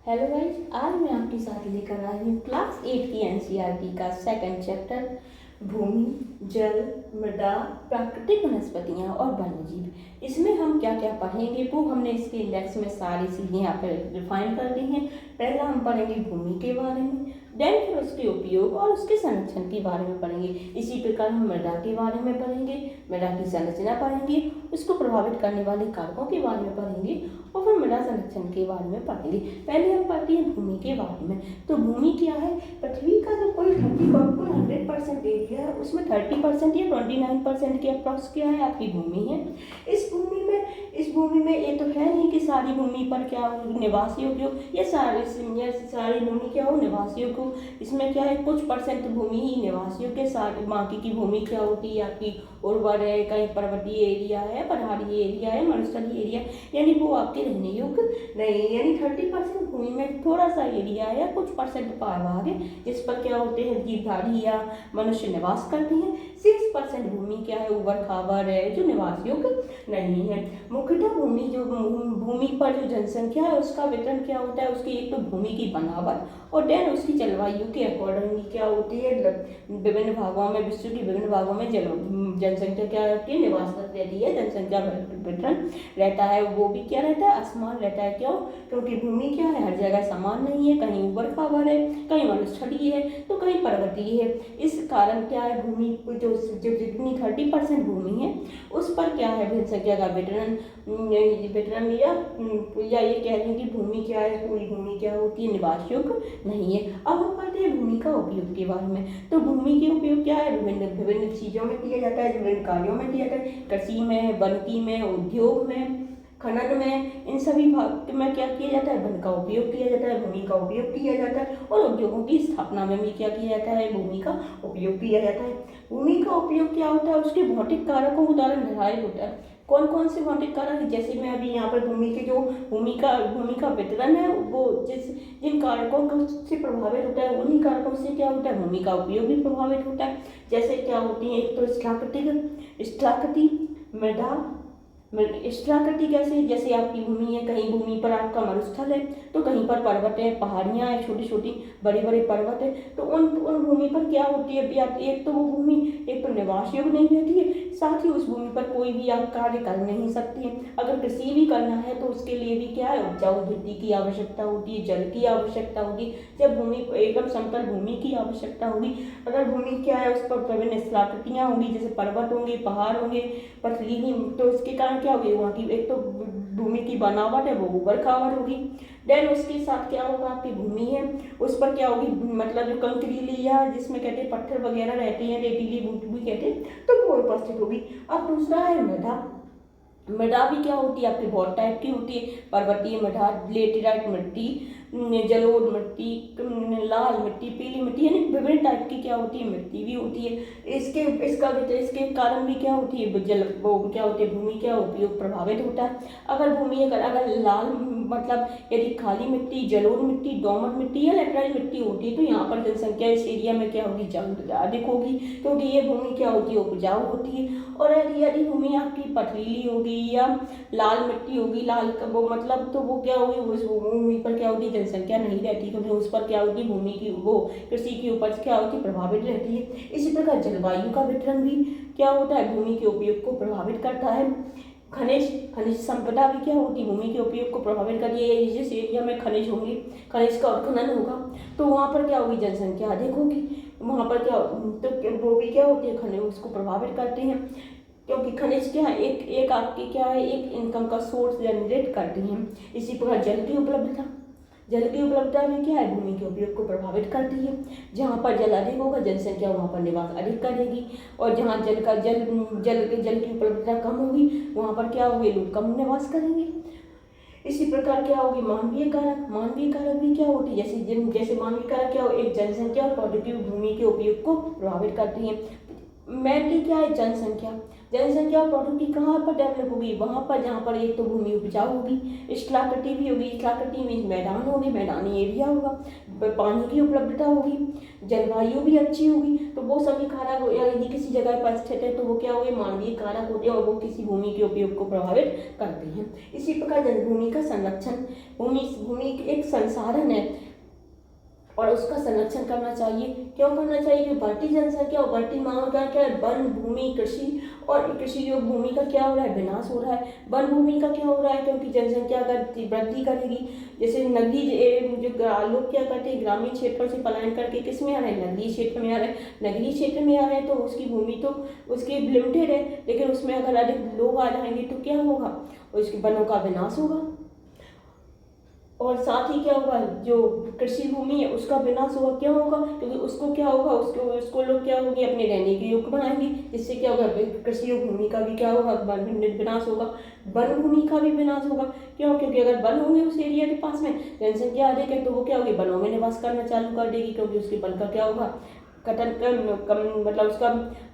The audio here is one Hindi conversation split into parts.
हेलो गाइस, आज मैं आपके साथ लेकर आई हूँ क्लास 8 की एनसीईआरटी का सेकंड चैप्टर भूमि, जल, मृदा, प्राकृतिक वनस्पतियाँ और वन्यजीव। इसमें हम क्या क्या पढ़ेंगे वो हमने इसके इंडेक्स में सारी चीज़ें यहाँ पर डिफाइन कर दी हैं। पहला हम पढ़ेंगे भूमि के बारे में, देन फिर उसके उपयोग और उसके संरक्षण के बारे में पढ़ेंगे। इसी प्रकार हम मृदा के बारे में पढ़ेंगे, मृदा की संरचना पढ़ेंगे, उसको प्रभावित करने वाले कारकों के बारे में पढ़ेंगे और फिर मृदा संरक्षण के बारे में पढ़ेंगे। पहले हम पढ़ते हैं भूमि के बारे में। तो भूमि क्या है? पृथ्वी का जो कुल 100% एरिया है उसमें 30% या 29% के अप्रॉक्स क्या है, आपकी भूमि है। इस भूमि में ये तो है नहीं कि सारी भूमि पर क्या निवास योग्य हो या सारी भूमि क्या हो निवास योग्य हो। इसमें क्या है, कुछ परसेंट भूमि ही निवास योग्य, सारी बाकी की भूमि क्या होती है आपकी उर्वर है, कहीं पर्वतीय एरिया है, पहाड़ी एरिया है, मरुस्थलीय एरिया, यानी वो आपके रहने योग्य नहीं। यानी 30% भूमि में थोड़ा सा एरिया है या कुछ परसेंट भाग है जिस पर क्या होते हैं जीवधारी या मनुष्य निवास करते हैं। 6% भूमि क्या है, उबड़ खाबड़ है, जो निवास योग्य नहीं है। मुख्यतः भूमि पर जो जनसंख्या है उसका वितरण क्या होता है, उसकी एक तो भूमि की बनावट और देन उसकी जलवायु के अकॉर्डिंग क्या होती है, विभिन्न भागों में, विश्व के विभिन्न भागों में जनसंख्या क्या रहती है, निवास रहती है, जनसंख्या वितरण रहता है, वो भी क्या रहता है, असमान रहता है। क्यों? क्योंकि भूमि क्या है, हर जगह समान नहीं है, कहीं ऊबड़ खाबड़ है, कहीं मरुस्थलीय है तो कहीं पर्वतीय है। इस कारण क्या है, भूमि जो जितनी 30% भूमि है उस पर क्या है, जनसंख्या का वितरण या ये कह लें कि भूमि क्या है, पूरी भूमि क्या होती है, निवास योग्य नहीं है। अब हम पढ़ते हैं भूमि का उपयोग के बारे में। तो भूमि के उपयोग क्या है, विभिन्न चीज़ों में किया जाता है, विभिन्न कार्यों में किया जाता है, कृषि में, वनिकी में, उद्योग में, खनन में, इन सभी भाग में क्या किया जाता है, वन का उपयोग किया जाता है, भूमि का उपयोग किया जाता है और उद्योगों की स्थापना में भी क्या किया जाता है, भूमि का उपयोग किया जाता है। भूमि का उपयोग क्या होता है, उसके भौतिक कारकों का उदाहरण निर्धारित होता है। कौन कौन से भौतिक कारक है, जैसे मैं अभी यहाँ पर भूमि के जो भूमि का वितरण है वो जिन कारकों से प्रभावित होता है उन्हीं कारकों से क्या होता है, भूमि का उपयोग भी प्रभावित होता है। जैसे क्या होती है, एक तो स्थलाकृति, मृदा, स्थलाकृति कैसे, जैसे आपकी भूमि है, कहीं भूमि पर आपका मरुस्थल है तो कहीं पर पर्वत है, पहाड़ियाँ हैं, छोटी छोटी बड़े बड़े पर्वत है, तो उन भूमि पर क्या होती है, एक तो वो भूमि एक तो निवास योग्य नहीं रहती है, साथ ही उस भूमि पर कोई भी आप कार्य कर नहीं सकते हैं। अगर कृषि भी करना है तो उसके लिए भी क्या है, उपजाऊ मिट्टी की आवश्यकता होती है, जल की आवश्यकता होगी, जब भूमि एकदम समतल भूमि की आवश्यकता होगी। अगर भूमि क्या है, उस पर विभिन्न स्थलाकृतियाँ होंगी, जैसे पर्वत होंगे, पहाड़ होंगे, पथरीली, तो उसके कारण क्या होगी, वहाँ की एक तो भूमि की बनावट है वो ऊबड़ खाबड़ होगी। देन उसके साथ क्या होगा, आपकी भूमि है उस पर क्या होगी, मतलब जो कंकरीली या जिसमें कहते हैं पत्थर वगैरह रहते हैं, रेतीली भूमि कहते हैं, तो वो उपस्थित होगी। अब दूसरा है मृदा। मृदा भी क्या होती है, आपकी बहुत टाइप की होती है, पर्वतीय मृदा, लेटेराइट मिट्टी, जलोढ़ मिट्टी, लाल मिट्टी, पीली मिट्टी, यानी विभिन्न टाइप की क्या होती है, मिट्टी भी होती है। इसके कारण भी क्या होती है, वो क्या होती है, भूमि क्या उपयोग प्रभावित होता है। अगर लाल मतलब यदि खाली मिट्टी, जलोढ़ मिट्टी, दोमट मिट्टी या लेटराइट मिट्टी होती है तो यहाँ पर जनसंख्या इस एरिया में क्या होगी, अधिक होगी, क्योंकि ये भूमि क्या होती है, उपजाऊ होती है। और यदि भूमि आपकी पथरीली होगी या लाल मिट्टी होगी, लाल वो मतलब तो वो क्या होगी, उस भूमि पर क्या होगी, जनसंख्या नहीं रहती, क्योंकि उस पर क्या होगी, भूमि की वो कृषि की उपज क्या होती है, प्रभावित रहती है। इसी प्रकार जलवायु का वितरण भी क्या होता है, भूमि के उपयोग को प्रभावित करता है। खनिज संपदा भी क्या होती है, भूमि के उपयोग को प्रभावित करती है। जिस एरिया में खनिज होंगे, खनिज का उत्खनन होगा तो वहाँ पर क्या होगी, जनसंख्या अधिक होगी, वहाँ पर क्या तो वो भी क्या होती है, खनिज उसको प्रभावित करते हैं, क्योंकि खनिज क्या है, एक आपकी क्या है, एक इनकम का सोर्स जनरेट करती हैं। इसी प्रकार जल की उपलब्धता भी क्या है, भूमि के उपयोग को प्रभावित करती है। जहाँ पर जल अधिक होगा, जनसंख्या वहाँ पर निवास अधिक करेगी, और जहाँ जल की उपलब्धता कम होगी वहाँ पर क्या होगी, लोग कम निवास करेंगे। इसी प्रकार क्या होगी, मानवीय कारक भी क्या होती है, जैसे मानवीय कारक क्या हो, एक जनसंख्या और प्रौद्योगिकी भूमि के उपयोग को प्रभावित करती हैं। मेनली क्या है, जनसंख्या। जनसंख्या और प्रौद्योगिकी कहाँ पर डेवलप होगी, वहाँ पर जहाँ पर एक तो भूमि उपजाऊ होगी, स्थलाकृति भी होगी। स्थलाकृति मीन्स मैदान होगी, मैदानी एरिया होगा, पानी की उपलब्धता होगी, जलवायु भी अच्छी होगी। तो वो सभी कारक यदि किसी जगह पर स्थित है तो वो क्या होंगे, मानवीय कारक होते हैं और वो किसी भूमि के उपयोग को प्रभावित करते हैं। इसी प्रकार जनभूमि का संरक्षण, भूमि एक संसाधन है और उसका संरक्षण करना चाहिए। क्यों करना चाहिए, कि बढ़ती जनसंख्या और बढ़ती मांग का क्या है, वन भूमि, कृषि और कृषि योग भूमि का क्या हो रहा है, विनाश हो रहा है। वन भूमि का क्या हो रहा है, क्योंकि जनसंख्या अगर वृद्धि करेगी, जैसे नगरीय जो लोग क्या करते हैं, ग्रामीण क्षेत्रों से पलायन करके किस में आ रहे हैं, नगरीय क्षेत्र में आ रहे हैं। नगरीय क्षेत्र में आ रहे हैं तो उसकी भूमि तो उसकी लिमिटेड है, लेकिन उसमें अगर अधिक लोग आ जाएंगे तो क्या होगा, उसके वनों का विनाश होगा। और साथ ही क्या होगा, जो कृषि भूमि है उसका विनाश होगा। क्यों होगा, क्योंकि उसको क्या होगा, उसको लोग क्या होंगे, अपने रहने के योग्य बनाएंगे, जिससे क्या होगा, कृषि भूमि का भी क्या होगा, विनाश होगा, वन भूमि का भी विनाश होगा। क्यों, क्योंकि अगर वन होंगे उस एरिया के पास में, जनसंख्या अधिक है तो वो क्या होगी, वनों में निवास करना चालू कर देगी, क्योंकि उसके वन का क्या होगा, कटन कम मतलब उसका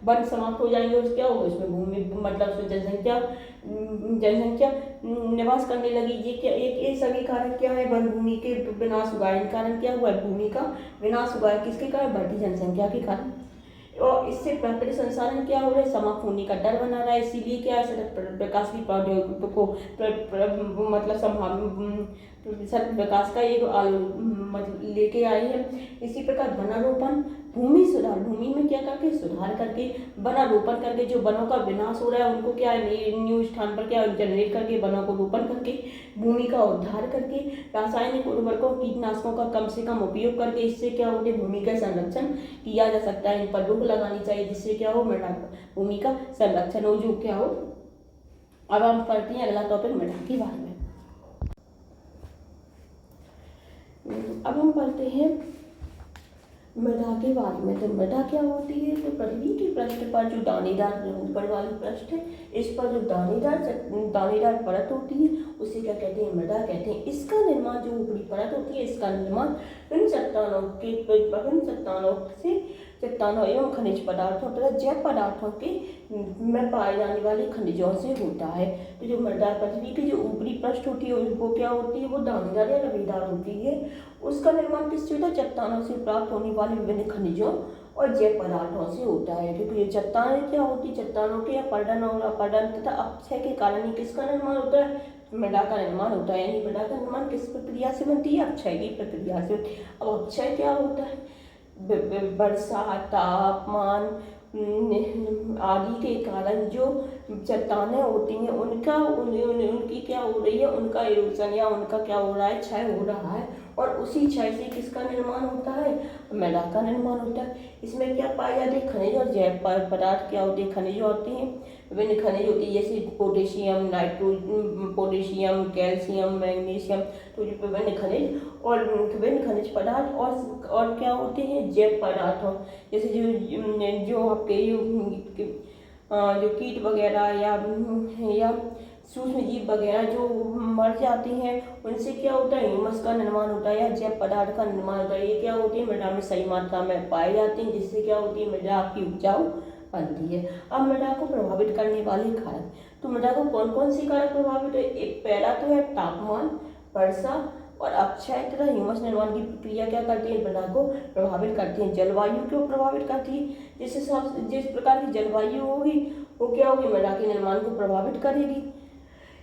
वन समाप्त हो जाएंगे, उस क्या होगा, उसमें भूमि मतलब उसमें जनसंख्या निवास करने लगी। ये क्या, ये सभी कारण क्या है, वन भूमि के विनाश हुआ है। इन कारण क्या हुआ है, भूमि का विनाश हुआ है, किसके कारण, बढ़ती जनसंख्या के कारण। और इससे प्राकृतिक संसाधन क्या हो रहे हैं, समाप्त होने का डर बना रहा है। इसीलिए क्या है, सतत प्रकाश की प्रौद्योगिकी को मतलब सतत विकास का एक मतलब लेके आई है। इसी प्रकार वनारोपण, भूमि सुधार, भूमि में क्या करके सुधार करके, वनारोपण करके जो वनों का विनाश हो रहा है उनको क्या है, न्यू स्थान पर क्या जनरेट करके, वनों को रोपण करके, भूमि का उद्धार करके, रासायनिक उर्वरकों कीटनाशकों का कम से कम उपयोग करके, इससे क्या होते, भूमि का संरक्षण किया जा सकता है। इन पर रोक लगानी चाहिए, जिससे क्या हो, मृदा भूमि का संरक्षण हो, जो क्या हो। अब हम पढ़ते हैं अगला टॉपिक, मृदा के बारे में। अब हम पढ़ते हैं मृदा के बारे में। तो मृदा क्या होती है, तो पृथ्वी के पृष्ठ पर जो दानेदार ऊपर वाली पृष्ठ है, इस पर जो दानेदार परत होती है उसे क्या कहते हैं, मृदा कहते हैं। इसका निर्माण, जो ऊपरी परत होती है, इसका निर्माण चट्टानों एवं खनिज पदार्थों तथा जैव पदार्थों के में पाए जाने वाले खनिजों से होता है। तो जो मृदा, पृथ्वी की जो ऊपरी पृष्ठ होती है वो क्या होती है, वो दानेदार या लबेदार होती है। उसका निर्माण किससे होता है, चट्टानों से प्राप्त होने वाले विभिन्न खनिजों और जैव पदार्थों से होता है। क्योंकि ये चट्टानें क्या होती है, चट्टानों के अपरदन और अपरदन तथा अपक्षय के कारण ही किसका निर्माण होता है, मृदा का निर्माण होता है। यानी मृदा का निर्माण किस प्रक्रिया से बनती है, अपक्षय की प्रक्रिया से। अब अपक्षय क्या होता है, वर्षा, तापमान आदि के कारण जो चट्टानें होती हैं उनकी क्या हो रही है, उनका इरोजन या उनका क्या हो रहा है, क्षय हो रहा है। और उसी क्षय से किसका निर्माण होता है, मृदा का निर्माण होता है। इसमें क्या पाए जाते हैं, खनिज और जैव पदार्थ क्या होते हैं, खनिज होते हैं, विभिन्न खनिज होती है, जैसे पोटेशियम, कैल्शियम, मैग्नीशियम। तो जो विभिन्न खनिज और विभिन्न खनिज पदार्थ और क्या होते हैं, जैव पदार्थों, जैसे जो आपके जो कीट वगैरह या सूक्ष्म जीव वगैरह जो मर जाती हैं, उनसे क्या होता है, ह्यूमस का निर्माण होता है या जैव पदार्थ का निर्माण होता है। ये क्या होती है, मृदा में सही मात्रा में पाए जाते हैं, जिससे क्या होती है, मृदा आपकी उपजाऊ बनती है। अब मृदा को प्रभावित करने वाले कारक, तो मृदा को कौन कौन से कारक प्रभावित है, एक पहला तो है तापमान, वर्षा और अपक्षय तथा ह्यूमस निर्माण की प्रक्रिया क्या करती है, मृदा को प्रभावित करती है। जलवायु क्यों प्रभावित करती है, जिस प्रकार की जलवायु होगी वो क्या होगी, मृदा के निर्माण को प्रभावित करेगी।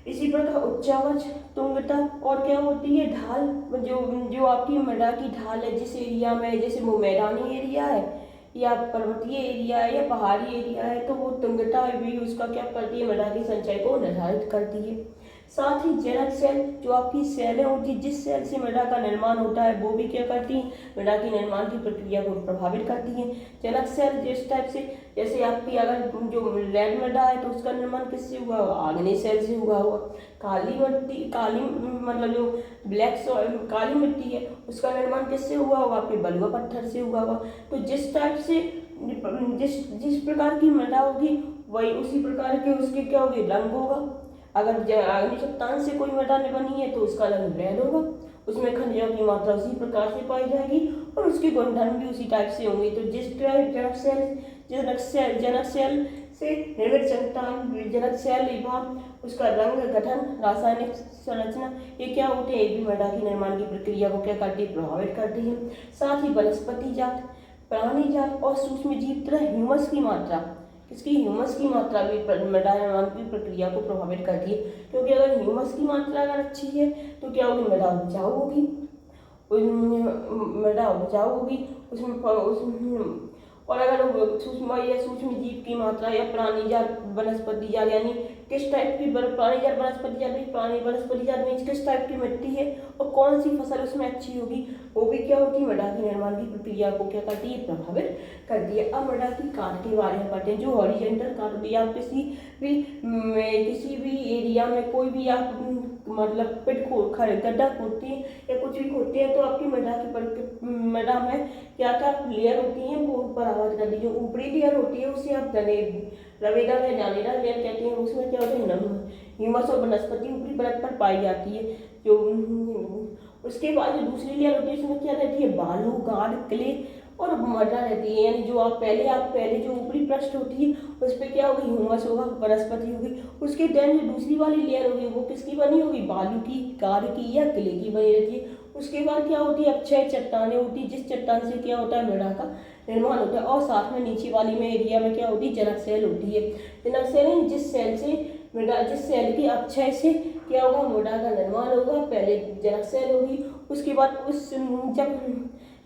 इसी प्रकार उच्चावच, तुंगता और क्या होती है, ढाल, जो आपकी मृदा की ढाल है, जिस एरिया में, जैसे वो मैदानी एरिया है या पर्वतीय एरिया है या पहाड़ी एरिया है, तो वो तुंगता भी उसका क्या करती है, मृदा के संचय को निर्धारित करती है। साथ ही जनक सेल, जो आपकी सेलें होती है, जिस सेल से मृदा का निर्माण होता है, वो भी क्या करती हैं, मृदा की निर्माण की प्रक्रिया को प्रभावित करती हैं। जनक सेल जिस टाइप से, जैसे आपकी अगर जो रेड मृदा है तो उसका निर्माण किससे हुआ होगा, आग्नेय सेल से हुआ होगा। काली मतलब जो ब्लैक सॉइल, काली मिट्टी है, उसका निर्माण किससे हुआ होगा, आपके बलुआ पत्थर से हुआ होगा। तो जिस टाइप से जिस प्रकार की मृदा होगी वही उसी प्रकार के उसके क्या होगी, रंग होगा। अगर अग्नि चट्टान से कोई मृदा बनी है तो उसका रंग रेड होगा, उसमें खनिजों की मात्रा उसी प्रकार से पाई जाएगी और उसके गुणधर्म भी उसी टाइप से होंगे। तो जनक सेल से निर्मित चट्टान, जनक सेल विभाग, उसका रंग, गठन, रासायनिक संरचना, ये क्या होते हैं, ये भी मृदा के निर्माण की प्रक्रिया को क्या करती है, प्रभावित करती है। साथ ही वनस्पति जात, प्राणी जात और सूक्ष्म जीव तथा ह्यूमस की मात्रा, इसकी ह्यूमस की मात्रा भी मृदा निर्माण की प्रक्रिया को प्रभावित करती है, क्योंकि अगर ह्यूमस की मात्रा अगर अच्छी है तो क्या होगी, मृदा उपजाऊ होगी, मृदा उपजाऊ होगी, उसमें और अगर सूक्ष्म जीव की मात्रा या प्राणी जात वनस्पति जात, यानी किस टाइप की प्राणी जात वनस्पति जात, प्राणी वनस्पति जात में किस टाइप की मिट्टी है और कौन सी फसल उसमें अच्छी होगी, वो भी क्या होती है, मृदा के निर्माण की प्रक्रिया को क्या करती है, प्रभावित करती है। अब मृदा की काट के बारे में पढ़ते हैं। जो हॉरिजॉन्टल काट होती है, आप किसी भी एरिया में कोई भी आप मतलब गड्ढा खोदते हैं या कुछ भी खोदते हैं तो आपकी मृदा में क्या क्या लेयर होती हैं, वो ऊपर आवाज करती है। जो ऊपरी लेयर होती है उसे आप रवेदा या जालीदार लेयर कहते हैं। उसमें क्या होता है, ह्यूमस और वनस्पति ऊपरी परत पर पाई जाती है। जो उसके बाद जो दूसरी लेयर होती है उसमें क्या रहती है, बालू, गाद, क्ले और मृदा रहती है। यानी जो आप पहले जो ऊपरी पृष्ठ होती है उस पर क्या होगी, ह्यूमस होगा, वनस्पति होगी। उसके देन जो दूसरी वाली लेयर होगी वो किसकी बनी होगी, बालू की, गाद की या क्ले की बनी रहती है। उसके बाद क्या होती है, अक्षय चट्टानें होती है, जिस चट्टान से क्या होता है, मृदा का निर्माण होता है। और साथ में नीचे वाली में एरिया में क्या होती है, जनक सेल होती है। जनक सेल जिस सेल के अक्षय से क्या होगा, मृदा का निर्माण होगा। पहले जनक सेल होगी, उसके बाद जब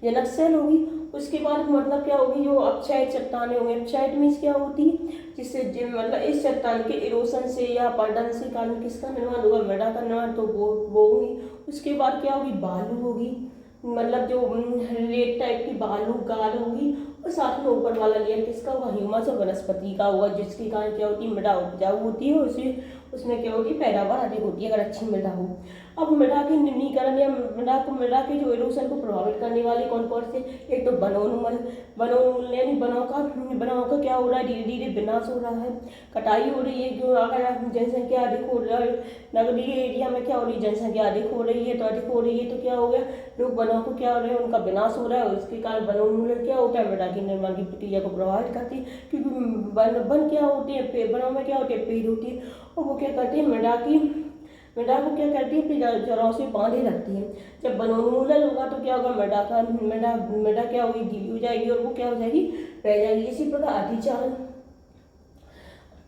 जनक सेल होगी उसके बाद मतलब क्या होगी, जो अक्षय चट्टानें होंगी। अक्षय मीन्स क्या होती है, जिससे मतलब इस चट्टान के इरोशन से या अपरदन से कारण किसका निर्माण होगा, मृदा का निर्माण, तो वो होगी। उसके बाद क्या होगी, बालू होगी, मतलब जो रेत टाइप की बालू, गाद होगी। और साथ में ऊपर वाला लेयर किसका होगा, ह्यूमस और वनस्पति का होगा, जिसके कारण क्या होती है, मृदा उपजाऊ होती है। उसमें क्या होगी, पैदावार अधिक होती है अगर अच्छी मृदा हो। अब मृदा के निम्नीकरण या मृदा के जो इरोशन को प्रभावित करने वाले कौन कौन से, एक तो वनोन्मूलन यानी वनों का क्या हो रहा है, धीरे धीरे विनाश हो रहा है। कटाई हो रही है, जो अगर जनसंख्या अधिक हो रहा है, नगरीय एरिया में क्या हो रही है, जनसंख्या अधिक हो रही है तो क्या हो गया, लोग वनों को क्या हो रहे हैं, उनका विनाश हो रहा है। उसके कारण वनोन्मूलन क्या होता है, मृदा के निर्माण की प्रक्रिया को प्रभावित करती है। क्योंकि वन क्या होती है, वनों में क्या होती है, पेड़ होती है, और वो क्या करती है, मृदा को क्या करती है, अपनी जड़ों से बांधे रखती है। जब वनोन्मूलन होगा तो क्या होगा, मृदा क्या होगी, गीली हो जाएगी और वो क्या हो जाएगी, रह जाएगी। इसी प्रकार अतिचालन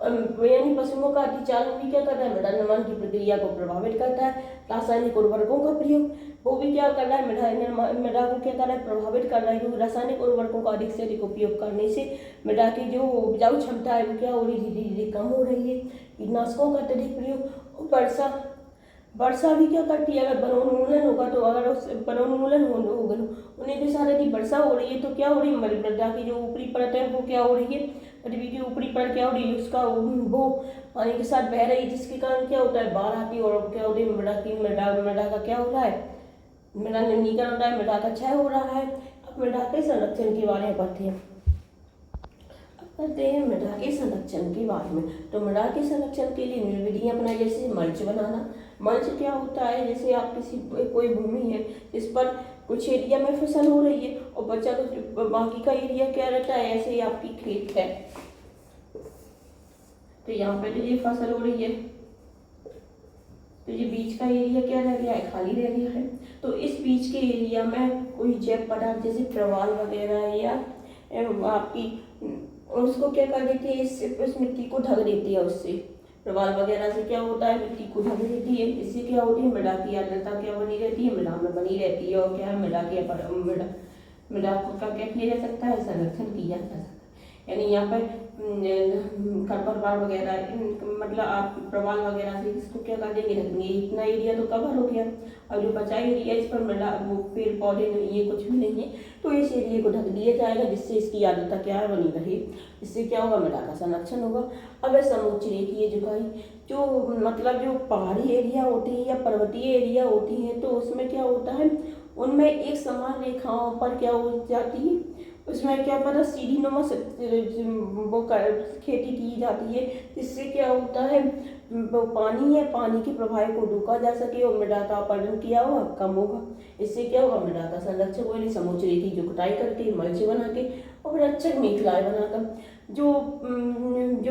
यानी पशुओं का अतिचालन भी क्या करता है, मृदा निर्माण की प्रक्रिया को प्रभावित करता है। रासायनिक उर्वरकों का प्रयोग वो भी क्या कर रहा है, मृदा को क्या कर रहा है, प्रभावित कर रहा है। क्योंकि रासायनिक उर्वरकों का अधिक से अधिक उपयोग करने से मृदा की जो उपजाऊ क्षमता है वो क्या हो रही है, धीरे धीरे कम हो रही है। कीटनाशकों का अत्यधिक प्रयोग, वर्षा भी क्या करती है, अगर वनोन्मूलन होगा तो अगर उस वनोन्मूलन होगा उन्हीं के साथ यदि वर्षा हो रही है तो क्या हो रही है, मृदा की जो ऊपरी परत है वो क्या हो रही है, पृथ्वी की ऊपरी परत क्या हो रही है, उसका वो पानी के साथ बह रही है, जिसके कारण क्या होता है, बाढ़ आती है। और क्या हो रही है, मृदा का क्या हो रहा है, मृदा निम्नीकरण हो रहा है, मृदा का क्षय हो रहा है। अब मृदा के संरक्षण के बारे में पढ़ते हैं। मृदा के संरक्षण के बारे में, तो मृदा के संरक्षण के लिए विधियां अपनाई, जैसे मल्च बनाना। मल्च क्या होता है, जैसे आप कोई भूमि है जिस पर कुछ एरिया में फसल हो रही है और बचा कुछ बाकी का एरिया क्या रहता है, ऐसे ही आपकी खेत है तो यहाँ पे तो ये फसल हो रही है तो ये बीच का एरिया क्या रह गया है, खाली रह गया है। तो इस बीच के एरिया में कोई जैव पदार्थ जैसे प्रवाल वगैरह या आपकी उसको क्या कर देती है, इस मिट्टी को ढक देती है। उससे प्रवाल वगैरह से क्या होता है, मिट्टी को ढक देती है। इससे क्या होती है, मृदा की आर्द्रता क्या बनी रहती है, मृदा में बनी रहती है। और क्या है, मृदा का क्या किया जा सकता है, संरक्षण किया जा सकता है। यानी यहाँ पर खरपतवार वगैरह मतलब आप प्रवाल वगैरह से इसको क्या कर देंगे, रखेंगे। इतना एरिया तो कवर हो गया। और जो बचा एरिया इस पर मृदा वो पेड़ पौधे नहीं है, कुछ भी नहीं है, तो इस एरिया को ढक दिया जाएगा, जिससे इसकी आर्द्रता क्या बनी रहे। इससे क्या होगा, मृदा का संरक्षण होगा। अब समोच्च रेखीय झुकाई, जो मतलब जो पहाड़ी एरिया होती है या पर्वतीय एरिया होती है तो उसमें क्या होता है, उनमें एक समान रेखाओं पर क्या हो जाती है, उसमें क्या मतलब सीढ़ी नुमा वो खेती की जाती है। जिससे क्या होता है, वो पानी है, पानी के प्रवाह को रोका जा सके और मृदा का अपरदन किया होगा कम होगा। इससे क्या होगा, मृदा का संरक्षण को समोच्च रेती जो कटाई करके मल्च बना के और फिर अच्छे मेखलाएँ बनाकर जो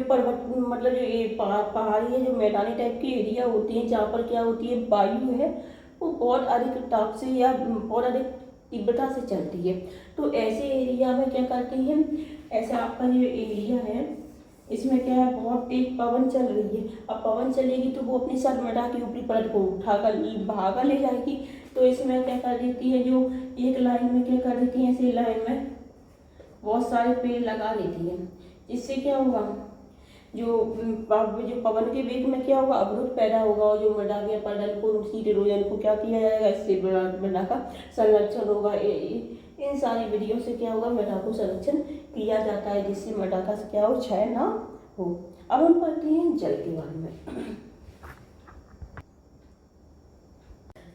पर्वत मतलब जो ये पहाड़ी है, जो मैदानी टाइप की एरिया होती है जहाँ पर क्या होती है, वायु है वो बहुत अधिक ताप से या बहुत अधिक तीव्रता से चलती है। तो ऐसे एरिया में क्या करते हैं, ऐसा आपका जो एरिया है इसमें क्या है, बहुत तेज पवन चल रही है। अब पवन चलेगी तो वो अपनी मृदा की ऊपरी परत को उठाकर भागा ले जाएगी। तो इसमें क्या कर देती है, जो एक लाइन में क्या कर देती है, ऐसे लाइन में बहुत सारे पेड़ लगा देती है। इससे क्या होगा, जो पवन के वेग में क्या होगा, अवरोध पैदा होगा और जो मृदा के अपरदन को शीत इरोजन को क्या किया जाएगा, इससे मृदा का संरक्षण होगा। इन सारी विधियों से क्या होगा, मृदा को संरक्षण किया जाता है जिससे मृदा का क्या हो, क्षय ना हो। अब हम पढ़ते हैं जल के बारे में।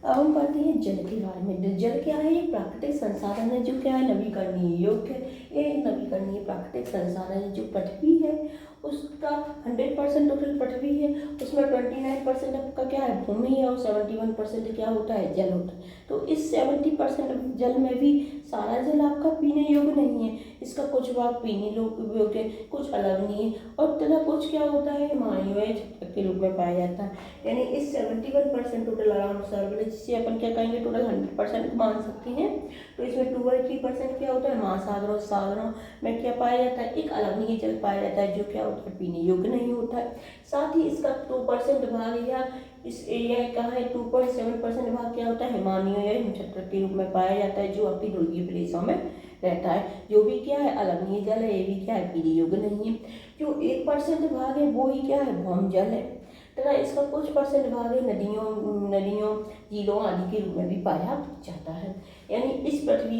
अब हम पढ़ते हैं जल के बारे में। जल क्या है, ये प्राकृतिक संसाधन है जो क्या है, नवीकरणीय योग्य है। ये नवीकरणीय प्राकृतिक संसाधन है जो पृथ्वी है उसका 100% टोटल पृथ्वी है, उसमें 29% आपका क्या है, भूमि है और 71% क्या होता है, जल होता है। तो इस 70% जल में भी सारा जल आपका पीने योग्य नहीं है, इसका कुछ भाग पीने योग्य है, कुछ अलवणीय और तथा कुछ क्या होता है, हिमालय के रूप में पाया जाता है। यानी इस 71% टोटल अराउंड सर्वल, जिससे अपन क्या कहेंगे, टोटल 100% मान सकते हैं। तो इसमें 2/3% क्या होता है, महासागरों सागरों में क्या पाया जाता है, एक अलवणीय जल पाया जाता है जो क्या होता है, पीने योग्य नहीं होता है। साथ ही इसका 2% भाग या इस एरिया का है 2.7% भाग क्या होता है, हिमालय या हिमछत्र के रूप में पाया जाता है जो आपकी ध्रुवीय प्रदेशों में रहता है। जो भी क्या है, अलवणीय जल है, ये भी क्या है, पीने योग्य नहीं है। जो 1% भाग है वो ही क्या है, भौम जल है तथा इसका कुछ % भाग है नदियों झीलों आदि के रूप में भी पाया जाता है। यानी इस पृथ्वी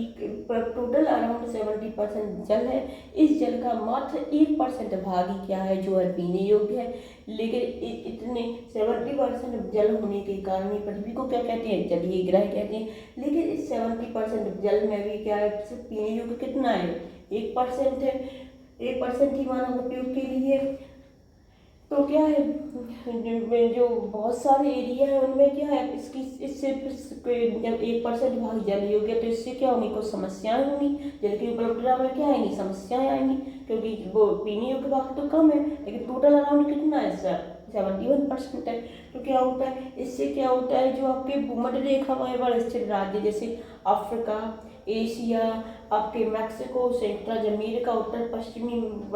पर टोटल अराउंड 70% जल है। इस जल का मात्र 1% भाग ही क्या है, जो है पीने योग्य है। लेकिन इतने 70% जल होने के कारण ही पृथ्वी को क्या कहते हैं, जलीय ग्रह कहते हैं। लेकिन इस 70% जल में भी क्या है, सिर्फ पीने योग्य कितना है, 1% है। 1% ही मानव उपयोग के लिए। तो क्या है, जो बहुत सारे एरिया है उनमें क्या है, इसकी इससे जब 1% भाग जल योग्य तो इससे क्या होंगी, कुछ समस्याएं होंगी, जल की उपलब्धता में क्या आएंगी, समस्याएं आएंगी, क्योंकि वो पीने योग्य भाग तो कम है लेकिन टोटल अराउंड कितना है, 71% है। तो क्या होता है, इससे क्या होता है, जो आपके भूमध्य रेखा पर स्थित राज्य जैसे अफ्रीका, एशिया, आपके मैक्सिको, सेंट्रल अमेरिका, उत्तर पश्चिमी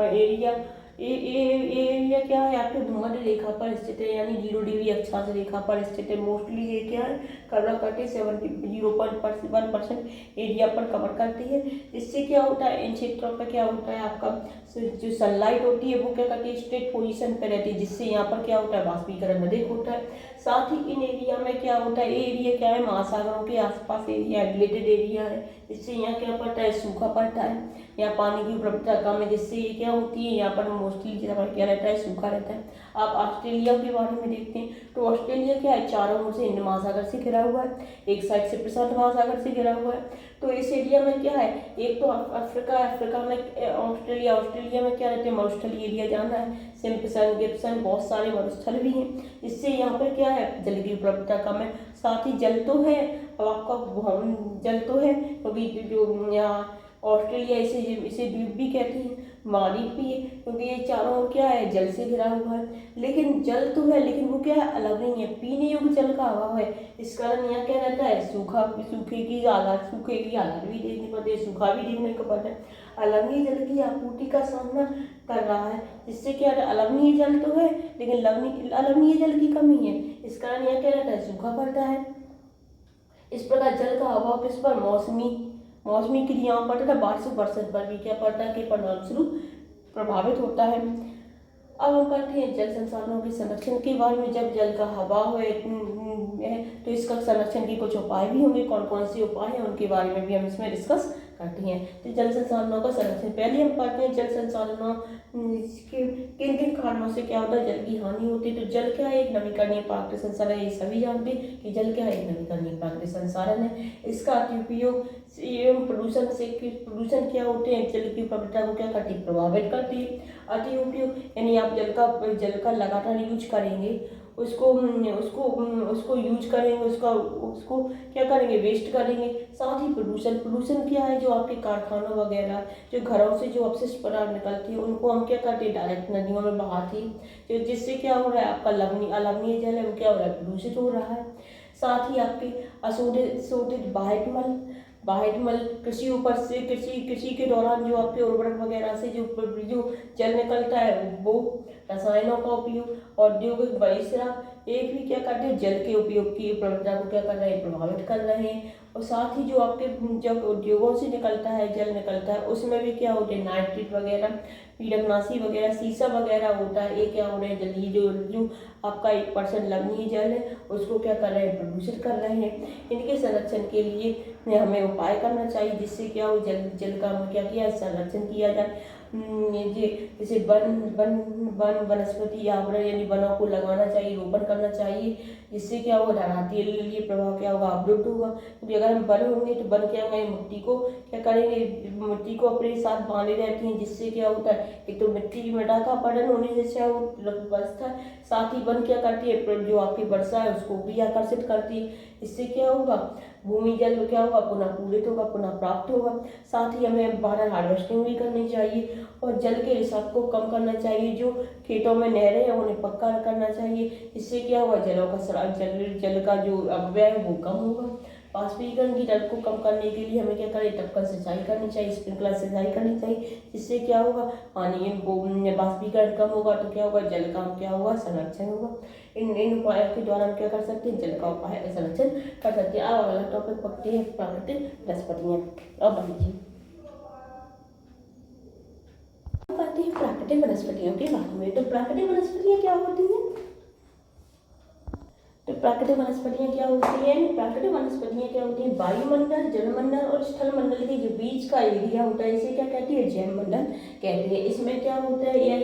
एरिया, ये एरिया क्या है, आपके भूमध्य रेखा पर स्थित है, यानी 0 डिग्री अक्षांश रेखा पर स्थित है। मोस्टली ये क्या है, कवर करते 0.1% एरिया पर कवर करती है। इससे क्या होता है, इन क्षेत्रों पर क्या होता है, आपका जो सनलाइट होती है वो क्या करती है, स्ट्रेट पोजीशन पर रहती है, जिससे यहाँ पर क्या होता है, वाष्पीकरण अधिक होता है। साथ ही इन एरिया में क्या होता है, ये एरिया क्या है, महासागरों के आसपास एरिया रिलेटेड एरिया है, जिससे यहाँ क्या पड़ता है, सूखा पड़ता है, यहाँ पानी की उपलब्धता कम है, जिससे ये क्या होती है, यहाँ पर मोस्टली क्या रहता है, सूखा रहता है। आप ऑस्ट्रेलिया के बारे में देखते हैं तो ऑस्ट्रेलिया क्या है, चारों ओर से हिंद महासागर से घिरा हुआ है, एक साइड से प्रशांत महासागर से घिरा हुआ है। तो इस एरिया में क्या है, एक तो अफ्रीका में ऑस्ट्रेलिया में क्या रहते हैं, मरुस्थलीय एरिया जाना है, सिम्पसन गिब्सन बहुत सारे मरुस्थल भी हैं, जिससे यहाँ पर क्या है, जल की उपलब्धता कम है। साथ ही जल तो है, अब आपका जल तो है क्योंकि जो यहाँ ऑस्ट्रेलिया इसे द्वीप भी कहते हैं, महाद्वीप भी है, क्योंकि ये चारों ओर क्या है, जल से घिरा हुआ है। लेकिन जल तो है लेकिन वो क्या है, अलग नहीं है, पीने योग्य जल का अभाव है। इस कारण यहाँ क्या रहता है, सूखे की हालत भी देखनी पड़ती है, सूखा भी देखने को पड़ता है। अलवणीय जल की आपूर्ति का सामना कर रहा है, जिससे क्या है, अलवणीय जल तो है लेकिन अलवणीय जल की कमी है, इस कारण यहाँ क्या रहता है, सूखा पड़ता है। इस प्रकार जल का अभाव किस पर, मौसमी क्रियाओं पर तथा वार्षिक वर्षण पर भी क्या पड़ता है, के परिणामस्वरूप प्रभावित होता है। अब हम करते हैं जल संसाधनों के संरक्षण के बारे में। जब जल का अभाव है तो इसका संरक्षण के कुछ उपाय भी होंगे, कौन कौन से उपाय हैं उनके बारे में भी हम इसमें डिस्कस करती हैं। तो जल संसाधनों का संरक्षण, पहले हम पढ़ते हैं जल संसाधनों के किन किन कारणों से क्या होता है, जल की हानि होती है। तो जल क्या है, एक नवीकरणीय प्राकृतिक संसाधन है, ये सभी जानते हैं कि जल क्या है, एक नवीकरणीय प्राकृतिक संसाधन है। इसका अतिउपयोग एवं प्रदूषण क्या होते हैं, जल की उपलब्धता को क्या करती है, प्रभावित करती है। अति उपयोग यानी आप जल का लगातार यूज करेंगे, उसको उसको यूज करेंगे, उसको क्या करेंगे, वेस्ट करेंगे। साथ ही प्रदूषण क्या है, जो आपके कारखानों वगैरह, जो घरों से जो अपशिष्ट पदार्थ निकलती है, उनको हम क्या करते हैं, डायरेक्ट नदियों में बहाते हैं, जिससे क्या हो रहा है, आपका अलवणीय जल है वो क्या हो रहा है, प्रदूषित हो रहा है। साथ ही आपके अशोधित बाह्य मल कृषि ऊपर से कृषि के दौरान जो आपके उर्वरक वगैरह से जो जल निकलता है, वो रसायनों का उपयोग, औद्योगिक बहिर्वाह, एक भी क्या करते हैं, जल के उपयोग की प्रवृत्ति को क्या कर रहे हैं, प्रभावित कर रहे हैं। और साथ ही जो आपके जब उद्योगों से निकलता है, जल निकलता है, उसमें भी क्या होते हैं, नाइट्रेट वगैरह, कीटनाशी वगैरह, सीसा वगैरह होता है, ये क्या हो रहे हैं, जलीय जो आपका 1% लवणीय जल है, उसको क्या कर रहे हैं, प्रदूषित कर रहे हैं। इनके संरक्षण के लिए हमें उपाय करना चाहिए, जिससे क्या हो, जल का क्या किया, संरक्षण किया जाए। जैसे वनस्पति आवरण यानी वनों को लगाना चाहिए, रोपण करना चाहिए, जिससे क्या होगा, धरातलीय प्रभाव क्या होगा, अवरुद्ध होगा। क्योंकि अगर हम वन होंगे तो वन क्या होंगे, मिट्टी को क्या करेंगे, मिट्टी को अपने साथ बांधे रहती हैं, जिससे क्या होता है, एक तो मिट्टी की मृदा का अपरदन होने से व्यवस्था, साथ ही वन क्या करती है, जो आपकी वर्षा है उसको भी आकर्षित करती है। इससे क्या होगा, भूमि जल क्या होगा, पुनः पूरित होगा, पुनः प्राप्त होगा। साथ ही हमें वाटर हार्वेस्टिंग भी करनी चाहिए और जल के रिसाव को कम करना चाहिए। जो खेतों में नहरें हैं उन्हें पक्का करना चाहिए। इससे क्या होगा, जल का जो अपव्यय है वो कम होगा। वाष्पीकरण की दर को कम करने के लिए हमें क्या करें, टपकन सिंचाई करनी चाहिए, स्प्रिंकलर सिंचाई करनी चाहिए। जिससे क्या होगा, पानी वाष्पीकरण कम होगा तो क्या होगा, जल का क्या होगा, संरक्षण होगा। इन उपायों के द्वारा हम क्या कर सकते हैं, जल का उपाय संरक्षण कर सकते हैं। अब अगला टॉपिक पढ़ते हैं, प्राकृतिक वनस्पतियाँ। अब बढ़िए पढ़ते हैं प्राकृतिक वनस्पतियों के बारे में। तो प्राकृतिक वनस्पतियाँ क्या होती हैं, तो प्राकृतिक वनस्पतियाँ क्या होती हैं, प्राकृतिक वनस्पतियाँ क्या होती हैं, वायुमंडल, जलमंडल और स्थल मंडल के जो बीच का एरिया होता है, इसे क्या कहती है, जैव मंडल कहते हैं। इसमें क्या होता है, यह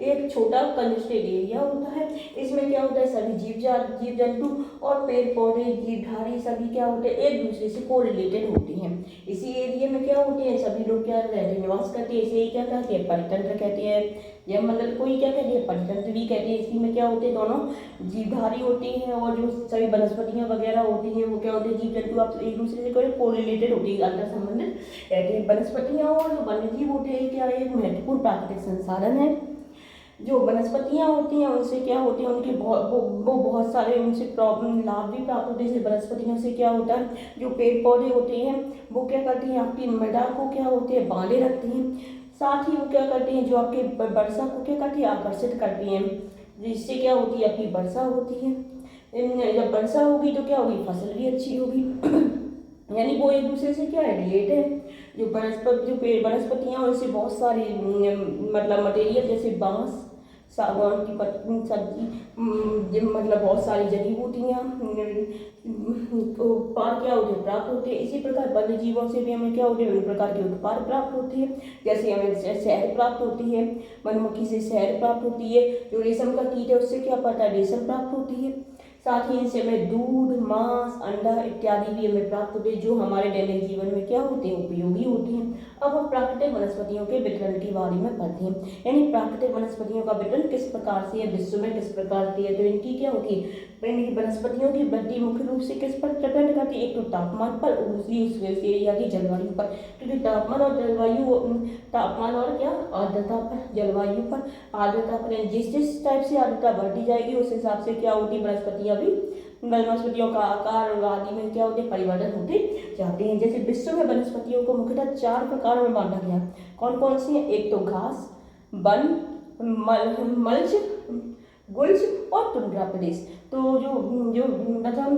एक छोटा कंजेस्टेड एरिया होता है। इसमें क्या होता है, सभी जीव जंतु और पेड़ पौधे, जीवधारी सभी क्या होते हैं, एक दूसरे से कोरिलेटेड होती हैं। इसी एरिया में क्या होते हैं, सभी लोग क्या रहते हैं, निवास करते हैं। इसे क्या कहते हैं, परितंत्र कहते हैं। जैव मंडल को ही क्या कहते हैं, परितंत्र भी कहते हैं। इसी में क्या होते हैं, दोनों जीवधारी होती हैं और जो सभी वनस्पतियाँ वगैरह होती हैं वो क्या होते हैं, जीव जंतु आप एक दूसरे से कोरिलेटेड होती है, अंतर संबंधित रहती है। वनस्पतियाँ और जो वन्यजीव होते हैं क्या एक महत्वपूर्ण प्राकृतिक संसाधन है। जो वनस्पतियाँ होती हैं उनसे क्या होती है, उनके बहुत सारे उनसे लाभ भी प्राप्त होते हैं। जैसे वनस्पतियों से क्या होता है, जो पेड़ पौधे होते हैं वो क्या करती हैं, आपकी मृदा को क्या होते हैं, बांधे रखती हैं। साथ ही वो क्या करती हैं, जो आपके वर्षा को क्या करती है, आकर्षित करती हैं, जिससे क्या होती है, आपकी वर्षा होती है। जब वर्षा होगी तो क्या होगी, फसल भी अच्छी होगी। यानी वो एक दूसरे से क्या है, रिलेट है। जो वनस्पतियाँ उनसे बहुत सारी मतलब मटेरियल, जैसे बांस, सागवान की सब्जी, मतलब बहुत सारी जड़ी बूटियाँ उत्पाद क्या होते हैं, प्राप्त होते हैं। इसी प्रकार वन्य जीवों से भी हमें क्या होते हैं, विभिन्न प्रकार के उत्पाद प्राप्त होते हैं। जैसे हमें शहद प्राप्त होती है, मधुमक्खी से शहद प्राप्त होती है। जो रेशम का कीट है उससे क्या पड़ता है, रेशम प्राप्त होती है। साथ ही इनसे हमें दूध, मांस, अंडा इत्यादि भी हमें प्राप्त होते हैं, जो हमारे दैनिक जीवन में क्या होते हैं, उपयोगी होती हैं। अब हम प्राकृतिक वनस्पतियों के वितरण के बारे में पढ़ते हैं। यानी प्राकृतिक वनस्पतियों का वितरण किस प्रकार से है, विश्व में किस प्रकार से है। तो इनकी क्या होती है, इनकी वनस्पतियों की वृद्धि मुख्य रूप से किस पर डिपेंड करती है, एक तो तापमान पर और दूसरी उस एरिया की जलवायु पर। क्योंकि तापमान और क्या आर्द्रता पर, जलवायु पर, आर्द्रता पर, जिस टाइप से आर्द्रता बढ़ती जाएगी उस हिसाब से क्या होती है, वनस्पतियों का आकार और आदि में क्या होते हैं, परिवर्तन होते जाते हैं। जैसे विश्व में वनस्पतियों को मुख्यतः 4 प्रकारों में बांटा गया। कौन कौन सी है, एक तो घास, वन, मल्च, गुल्ज और टुंड्रा प्रदेश। तो जो मतलब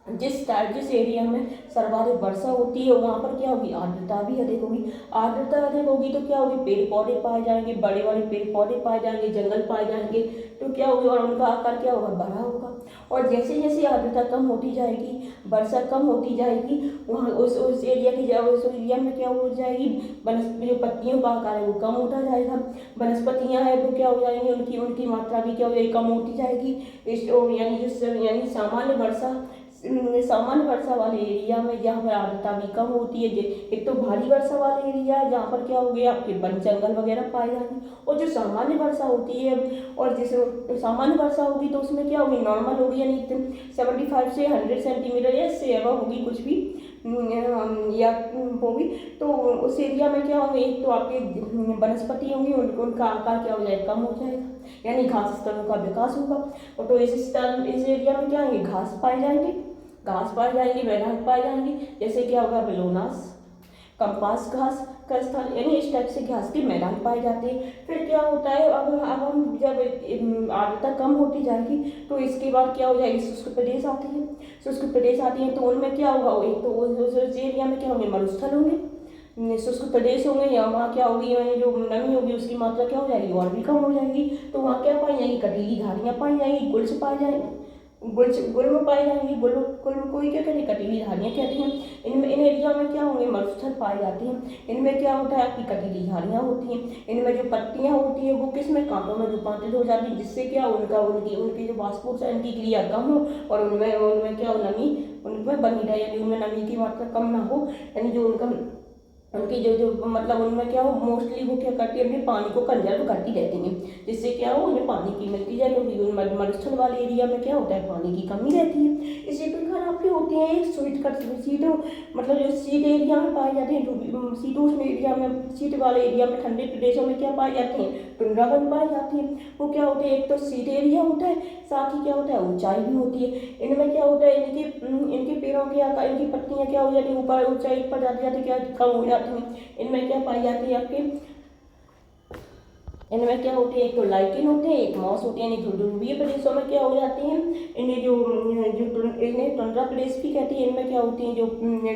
जिस एरिया में सर्वाधिक वर्षा होती है वहाँ पर क्या होगी, आर्द्रता भी अधिक होगी। आर्द्रता अधिक होगी तो क्या होगी, पेड़ पौधे पाए जाएंगे, बड़े बड़े पेड़ पौधे पाए जाएंगे, जंगल पाए जाएंगे, तो क्या होगी, और उनका आकार क्या होगा, बड़ा होगा। और जैसे जैसे आर्द्रता कम होती जाएगी, वर्षा कम होती जाएगी, वहाँ उस एरिया की उस एरिया में क्या हो जाएगी, वनस्पति जो पत्तियों का आकार है वो कम होता जाएगा। वनस्पतियाँ हैं वो क्या हो जाएंगी, उनकी उनकी मात्रा भी क्या हो जाएगी, कम होती जाएगी। यानी सामान्य वर्षा वाले एरिया में जहाँ पर आर्द्रता भी कम होती है, एक तो भारी वर्षा वाले एरिया है जहाँ पर क्या हो गया, आपके वन जंगल वगैरह पाए जाएंगे। और जो सामान्य वर्षा होती है, और जैसे सामान्य वर्षा होगी तो उसमें क्या होगी, नॉर्मल होगी, यानी 75 से 100 सेंटीमीटर या इससे एबव होगी, कुछ भी या होगी। तो उस एरिया में क्या होंगे, एक तो आपके वनस्पति होंगी, उनका आकार क्या हो जाएगा, कम हो जाएगा, यानी घास स्तरों का विकास होगा। और तो इस एरिया में क्या होंगे, घास पाए जाएंगे, मैदान पाए जाएंगे। जैसे क्या होगा, बिलोनास, कंपास घास का स्थान, यानी इस टाइप से घास के मैदान पाए जाते हैं। फिर क्या होता है, अब हम जब आर्द्रता कम होती जाएगी तो इसके बाद क्या हो जाएगी, शुष्क प्रदेश आती है। तो उनमें क्या होगा, एक तो उस एरिया में क्या होंगे, मरुस्थल होंगे, शुष्क प्रदेश होंगे, या वहाँ क्या होगी, यानी जो नमी होगी उसकी मात्रा क्या हो जाएगी, और भी कम हो जाएगी। तो वहाँ क्या पाई जाएंगी, कटीली झाड़ियाँ पाई जाएंगी, गुल्म पाए जाएंगे, गुल्म पाए जाएंगे। गुल्म को ही क्या कहते हैं, कटीली झाड़ियाँ कहते हैं। इन एरिया में क्या होंगे, मरुस्थल पाए जाते हैं। इनमें क्या होता है, आपकी कटीली झाड़ियाँ होती हैं। इनमें जो पत्तियाँ होती हैं वो किस में, कांटों में रूपांतरित हो जाती है, जिससे क्या उनकी जो वाष्पोत्सर्जन की क्रिया कम हो, और उनमें क्या हो, नमी उनमें बनी रहे, यानी उनमें नमी की मात्रा कम ना हो। यानी जो उनकी जो मतलब उनमें क्या हो, मोस्टली वो क्या करती है, अपने पानी को कंजर्व करती रहती हैं, जिससे क्या हो, उन्हें पानी की मिलती जाए, क्योंकि मरुस्थल वाले एरिया में क्या होता है, पानी की कमी रहती है। इसी प्रकार आपके होते हैं मतलब जो शीत एरिया में पाए जाते हैं, शीतोष्ण एरिया में, शीत वाले एरिया में, ठंडे प्रदेशों में क्या पाए जाते हैं, टुंड्रा वन पाई जाती है। वो क्या होते हैं, एक तो शीत एरिया होता है, साथ ही क्या होता है, ऊंचाई भी होती है। इनमें क्या होता है, इनके पेड़ों के आकार, इनकी पत्तियां क्या हो जाती है, ऊपर ऊंचाई पर जाते जाते क्या कम हो जाती हैं। इनमें क्या पाई जाती है, आपके इनमें क्या होती है, एक तो लाइकेन होते हैं, एक मॉस होते हैं, यानी ध्रुवीय प्रदेशों में क्या हो जाती हैं, इन्हें इन्हें टुंड्रा प्रदेश भी कहती है। इनमें क्या होती हैं,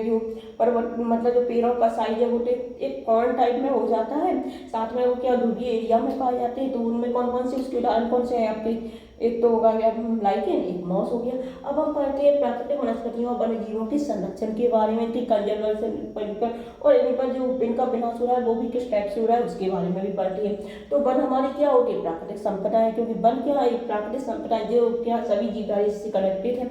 जो पर्वत मतलब जो पेड़ों का साइज है वो एक कॉर्न टाइप में हो जाता है। साथ में वो क्या ध्रुवीय एरिया में पाए जाते हैं। तो उनमें कौन कौन से, उसके उदाहरण कौन से हैं आपके, एक तो होगा क्या, लाइकेन, एक मॉस हो गया। अब हम पढ़ते हैं प्राकृतिक वनस्पतियों और वन्य जीवों के संरक्षण के बारे में, इनकी कंजर्वेशन पर, और इन पर जो इनका विनाश हो रहा है वो भी किस टाइप से हो रहा है उसके बारे में भी पढ़ते हैं। तो वन हमारी क्या होती है, प्राकृतिक संपदा है, क्योंकि वन क्या है, एक प्राकृतिक संपदा है जो क्या सभी जीवधारी इससे कनेक्टेड है।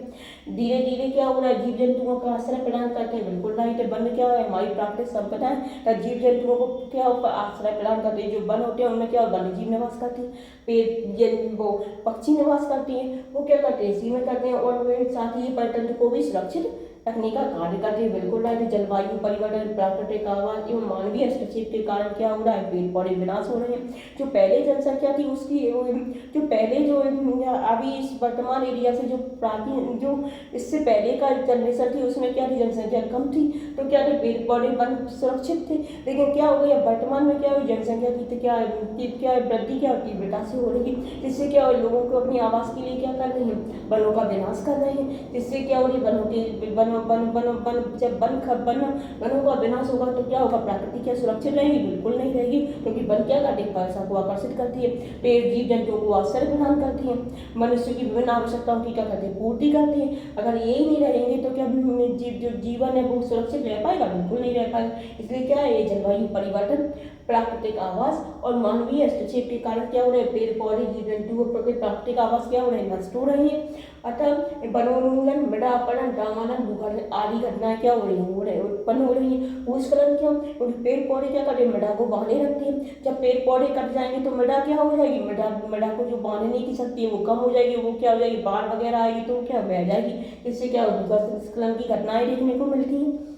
धीरे धीरे क्या हो रहा है, जीव जंतुओं का आश्रय प्रदान करते हैं, बिल्कुल राइट है। वन क्या है, हमारी प्राकृतिक संपदा है, तो जीव जंतुओं को क्या आश्रय प्रदान करते हैं। जो वन होते हैं उनमें क्या वन्य जीव निवास करते हैं, पेड़ वो पक्षी निवास करती हैं, वो क्या करते हैं, इसी में करते हैं। और वे साथ ही पर्यटन को भी सुरक्षित रखने का कार्य करते हैं, बिल्कुल राइट। जलवायु परिवर्तन, प्राकृतिक आवास एवं मानवीय हस्तक्षेप के कारण क्या हो रहा है, पेड़ पौधे विनाश हो रहे हैं। जो पहले जनसंख्या थी उसकी, जो पहले जो अभी इस वर्तमान एरिया से जो प्राचीन, जो इससे पहले का जनरेशन थी उसमें क्या थी, जनसंख्या कम थी, तो क्या थे, पेड़ पौधे वन सुरक्षित थे। लेकिन क्या हो गया, वर्तमान में क्या हुई, जनसंख्या की तो क्या वृद्धि क्या तीव्रता से हो रही है, जिससे क्या लोगों को अपने आवास के लिए क्या कर रहे हैं, वनों का विनाश कर रहे हैं। जिससे क्या हो रही है, जब वनों का विनाश होगा तो क्या होगा, प्रकृति क्या सुरक्षित रहेगी, बिल्कुल नहीं रहेगी। क्योंकि वन क्या करती है, वर्षा को आकर्षित करती है, पेड़ जीव जंतुओं को आश्रय प्रदान करती है, मनुष्य की विभिन्न आवश्यकताओं की क्या करते हैं, पूर्ति करती है। अगर यही नहीं रहेंगे तो क्या जो जीवन है वो सुरक्षित रह पाएगा, बिल्कुल नहीं रह पाएगा। इसलिए क्या है, ये जलवायु परिवर्तन, प्राकृतिक आवास और मानवीय हस्तक्षेप के कारण क्या हो रहे हैं, पेड़ पौधे जीव जंतु प्राकृतिक आवास क्या हो रहे हैं, नष्ट हो रही है। अतः वनोन्मूलन, मृदा अपहरण, डामानन, भूखंड आदि घटनाएं क्या हो रही हैं, उत्पन्न हो रही है। भूस्खलन क्यों, क्योंकि पेड़ पौधे क्या करते हैं, मृदा को बांधे रखते हैं। जब पेड़ पौधे कट जाएंगे तो मृदा क्या हो जाएगी, मृदा को जो बांधने की शक्ति है वो कम हो जाएगी, वो क्या हो जाएगी, बाढ़ वगैरह आएगी तो क्या बह जाएगी। इससे क्या भूस्खलन की घटनाएं देखने को मिलती हैं,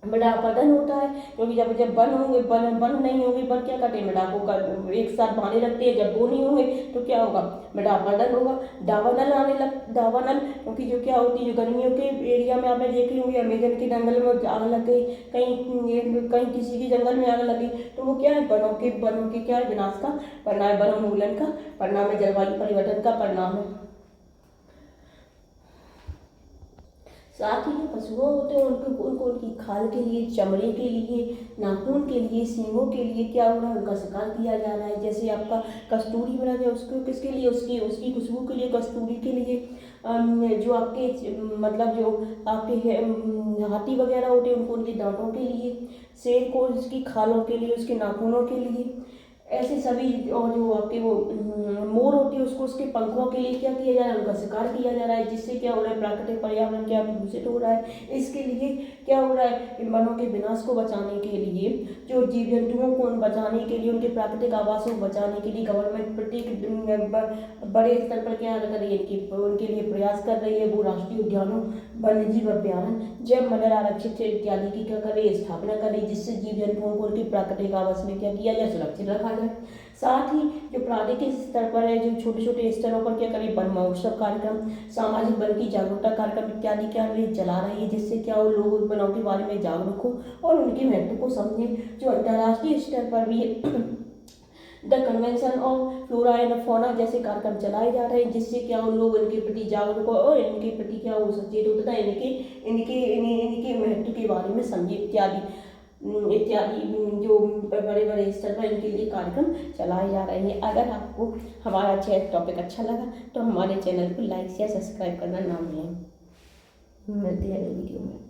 मृदा अपरदन होता है। क्योंकि जब वन होंगे, वन नहीं होंगे, वन क्या करते हैं, मृदा को एक साथ बांधे रखते हैं। जब वो नहीं होंगे तो क्या होगा, मृदा अपरदन होगा। दावानल, क्योंकि जो क्या होती है, जो गर्मियों के एरिया में आपने देखी होंगी, अमेजन के जंगल में आग लग गई, कहीं किसी की जंगल में आग लगी, तो वो क्या है, वनों के क्या है, विनाश का परिणाम, वनोन्मूलन का परिणाम है, जलवायु परिवर्तन का परिणाम है। साथ ही जो पशुओं होते हैं उनको उनको उनकी खाल के लिए, चमड़े के लिए, नाखून के लिए, सींगों के लिए क्या हो रहा है, उनका शिकार किया जा रहा है। जैसे आपका कस्तूरी मृग है, उसको किसके लिए, उसकी उसकी खुशबू के लिए, कस्तूरी के लिए। जो आपके मतलब जो आपके हाथी वगैरह होते हैं उनको उनके दांतों के लिए, शेर को उसकी खालों के लिए, उसके नाखूनों के लिए, ऐसे सभी। और जो आपके वो मोर होती है उसको उसके पंखों के लिए क्या किया जा रहा है, उनका शिकार किया जा रहा है, जिससे क्या हो रहा है, प्राकृतिक पर्यावरण क्या प्रदूषित हो रहा है। इसके लिए क्या हो रहा है, इन वनों के विनाश को बचाने के लिए, जो जीव जंतुओं को बचाने के लिए, उनके प्राकृतिक आवासों को बचाने के लिए गवर्नमेंट प्रत्येक बड़े स्तर पर क्या कर रही है, उनके लिए प्रयास कर रही है। वो राष्ट्रीय उद्यानों, वन्य जीव अभ्यारण्य, जैव मंडल आरक्षित क्षेत्र इत्यादि की क्या कर रही है, स्थापना कर रही है, जिससे जीव जंतुओं को उनके प्राकृतिक आवास में क्या किया जाए, सुरक्षित रखा जाए। साथ ही जो प्रादेशिक स्तर पर है, जो छोटे छोटे स्तरों पर क्या करें, वन महोत्सव कार्यक्रम, सामाजिक वन की जागरूकता कार्यक्रम इत्यादि क्या चला रही है, जिससे क्या हो, लोग वनों के बारे में जागरूक हो और उनके महत्व को समझें। जो अंतर्राष्ट्रीय स्तर पर भी the convention of flora and fauna जैसे कार्यक्रम चलाए जा रहे हैं, जिससे क्या हो, लोग इनके प्रति जागरूक हो और इनके प्रति क्या हो, सचेत हो तथा इनके इनके इनके महत्व के बारे में समझे इत्यादि इत्यादि। जो बड़े बड़े स्तर पर इनके लिए कार्यक्रम चलाए जा रहे हैं। अगर आपको हमारा टॉपिक अच्छा लगा तो हमारे चैनल को लाइक शेयर सब्सक्राइब करना ना भूलें। मिलते हैं अगली वीडियो में।